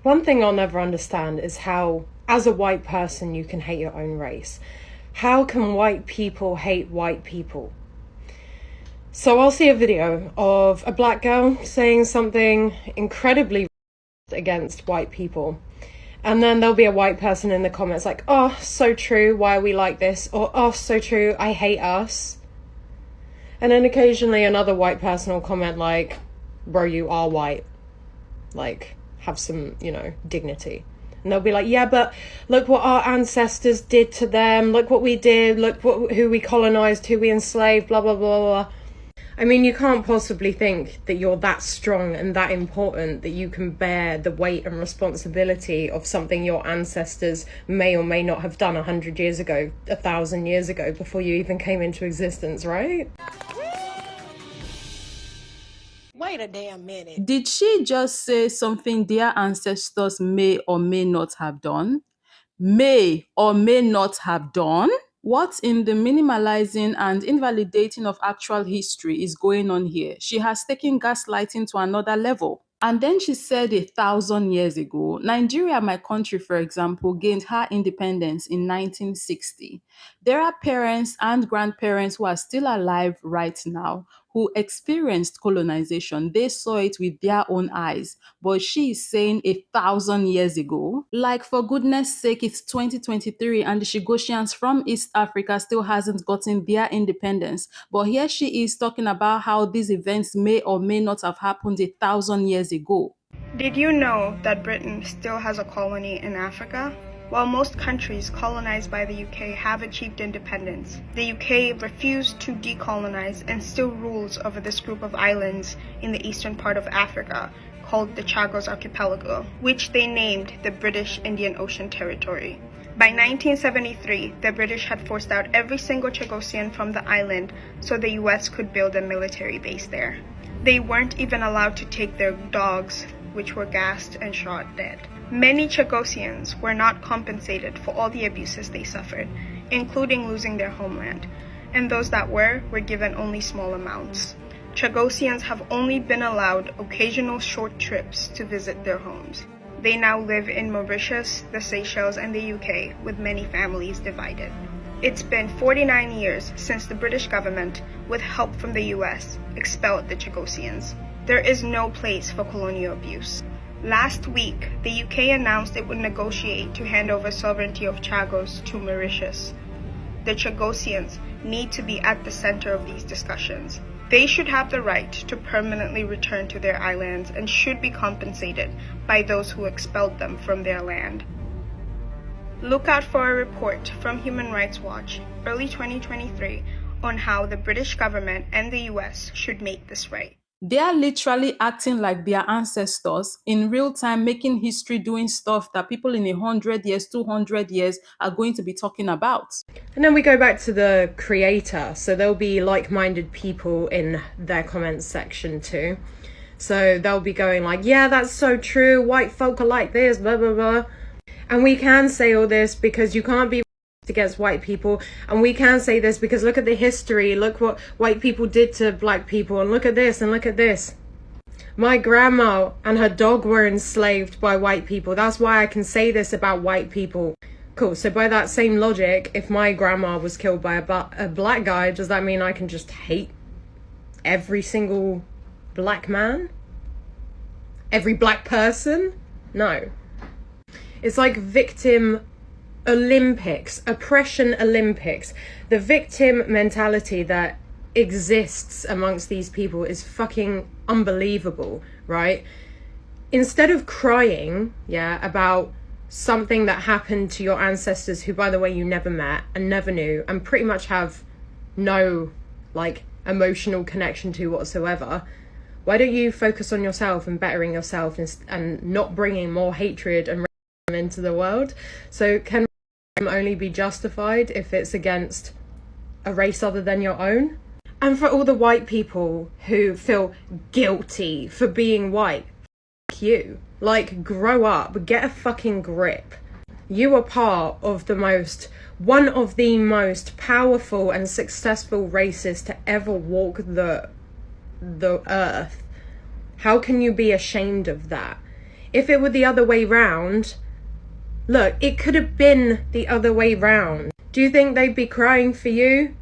One thing I'll never understand is how, as a white person, you can hate your own race. How can white people hate white people? So I'll see a video of a black girl saying something incredibly against white people. And then there'll be a white person in the comments like, oh, so true, why are we like this? Or, oh, so true, I hate us. And then occasionally another white person will comment like, bro, you are white. Like, have some, dignity. And they'll be like, yeah, but look what our ancestors did to them. Look what we did. Look who we colonized, who we enslaved, blah, blah, blah, blah. I mean, you can't possibly think that you're that strong and that important that you can bear the weight and responsibility of something your ancestors may or may not have done 100 years ago, 1,000 years ago, before you even came into existence, right? Wait a damn minute. Did she just say something their ancestors may or may not have done? May or may not have done? What in the minimalizing and invalidating of actual history is going on here? She has taken gaslighting to another level. And then she said 1,000 years ago, Nigeria, my country, for example, gained her independence in 1960. There are parents and grandparents who are still alive right now who experienced colonization. They saw it with their own eyes. But she is saying 1,000 years ago. Like, for goodness sake, it's 2023 and the Shigoshians from East Africa still hasn't gotten their independence. But here she is talking about how these events may or may not have happened 1,000 years ago. Did you know that Britain still has a colony in Africa? While most countries colonized by the UK have achieved independence, the UK refused to decolonize and still rules over this group of islands in the eastern part of Africa called the Chagos Archipelago, which they named the British Indian Ocean Territory. By 1973, the British had forced out every single Chagosian from the island so the US could build a military base there. They weren't even allowed to take their dogs, which were gassed and shot dead. Many Chagosians were not compensated for all the abuses they suffered, including losing their homeland, and those that were given only small amounts. Chagosians have only been allowed occasional short trips to visit their homes. They now live in Mauritius, the Seychelles, and the UK, with many families divided. It's been 49 years since the British government, with help from the US, expelled the Chagosians. There is no place for colonial abuse. Last week, the UK announced it would negotiate to hand over sovereignty of Chagos to Mauritius. The Chagosians need to be at the center of these discussions. They should have the right to permanently return to their islands and should be compensated by those who expelled them from their land. Look out for a report from Human Rights Watch, early 2023, on how the British government and the US should make this right. They are literally acting like their ancestors in real time, making history, doing stuff that people in 100 years, 200 years are going to be talking about. And then we go back to the creator. So there'll be like-minded people in their comments section too. So they'll be going like, yeah, that's so true. White folk are like this, blah, blah, blah. And we can say all this because you can't be against white people, and we can say this because look at the history, look what white people did to black people, and look at this and look at this. My grandma and her dog were enslaved by white people. That's why I can say this about white people. Cool. So by that same logic, if my grandma was killed by a black guy, does that mean I can just hate every single black man? Every black person? No. It's like victim Olympics, oppression Olympics. The victim mentality that exists amongst these people is fucking unbelievable, right? Instead of crying, about something that happened to your ancestors, who, by the way, you never met and never knew and pretty much have no, emotional connection to whatsoever, why don't you focus on yourself and bettering yourself and not bringing more hatred and racism into the world? So can only be justified if it's against a race other than your own? And for all the white people who feel guilty for being white, fuck you. Grow up, get a fucking grip. You are part of one of the most powerful and successful races to ever walk the earth. How can you be ashamed of that? If it were the other way round, look, it could have been the other way round. Do you think they'd be crying for you?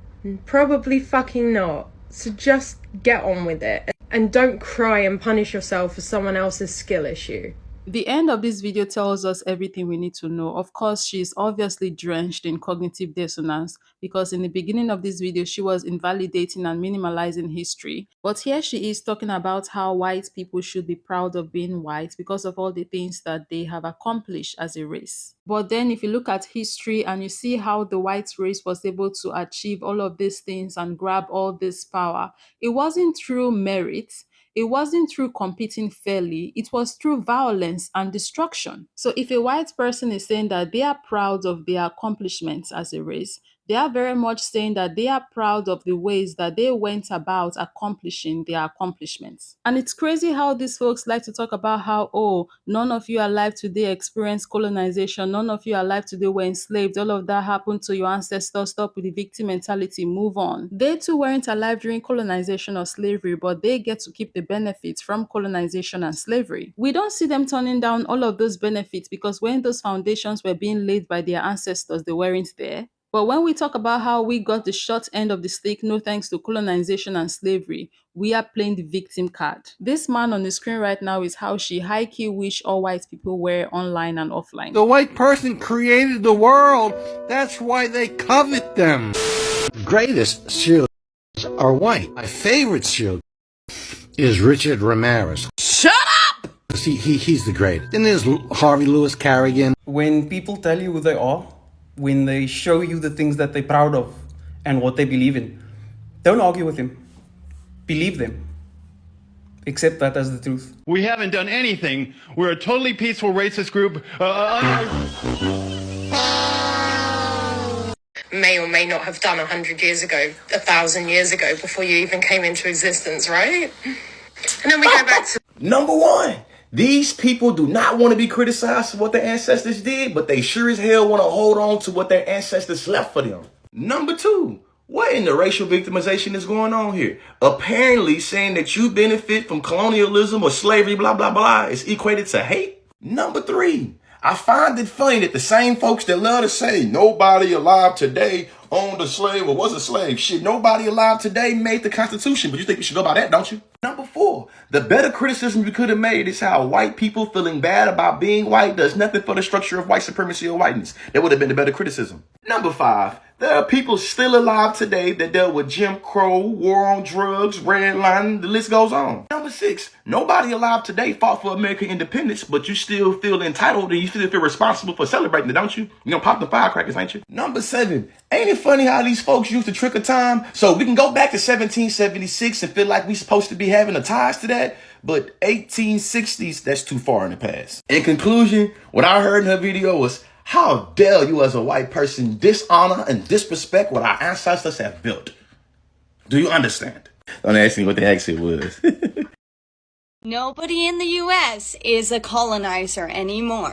Probably fucking not. So just get on with it and don't cry and punish yourself for someone else's skill issue. The end of this video tells us everything we need to know. Of course, she's obviously drenched in cognitive dissonance because in the beginning of this video, she was invalidating and minimalizing history. But here she is talking about how white people should be proud of being white because of all the things that they have accomplished as a race. But then if you look at history and you see how the white race was able to achieve all of these things and grab all this power, it wasn't through merit. It wasn't through competing fairly, it was through violence and destruction. So if a white person is saying that they are proud of their accomplishments as a race, they are very much saying that they are proud of the ways that they went about accomplishing their accomplishments. And it's crazy how these folks like to talk about how, oh, none of you alive today experienced colonization, none of you alive today were enslaved, all of that happened to your ancestors, stop with the victim mentality, move on. They too weren't alive during colonization or slavery, but they get to keep the benefits from colonization and slavery. We don't see them turning down all of those benefits because when those foundations were being laid by their ancestors, they weren't there. But when we talk about how we got the short end of the stick, no thanks to colonization and slavery, we are playing the victim card. This man on the screen right now is how she high-key wish all white people were online and offline. The white person created the world. That's why they covet them. Greatest serial are white. My favorite serial is Richard Ramirez. Shut up! He's the greatest. Then there's Harvey Lewis Carrigan. When people tell you who they are, when they show you the things that they're proud of and what they believe in, don't argue with them. Believe them. Accept that as the truth. We haven't done anything. We're a totally peaceful racist group. May or may not have done 100 years ago, 1,000 years ago, before you even came into existence, right? And then we go back to... Number one, these people do not want to be criticized for what their ancestors did, but they sure as hell want to hold on to what their ancestors left for them. Number two, what in the racial victimization is going on here? Apparently saying that you benefit from colonialism or slavery, blah, blah, blah, is equated to hate. Number three, I find it funny that the same folks that love to say nobody alive today owned a slave or was a slave. Shit, nobody alive today made the Constitution, but you think we should go by that, don't you? Number four, the better criticism you could have made is how white people feeling bad about being white does nothing for the structure of white supremacy or whiteness. That would have been the better criticism. Number five, there are people still alive today that dealt with Jim Crow, war on drugs, redlining, the list goes on. Number six, nobody alive today fought for American independence, but you still feel entitled and you still feel responsible for celebrating it, don't you? You gonna pop the firecrackers, ain't you? Number seven, ain't it funny how these folks use the trick of time? So we can go back to 1776 and feel like we supposed to be having a ties to that, but 1860s, that's too far in the past. In conclusion, what I heard in her video was, how dare you as a white person dishonor and disrespect what our ancestors have built? Do you understand? Don't ask me what the accent was. Nobody in the US is a colonizer anymore.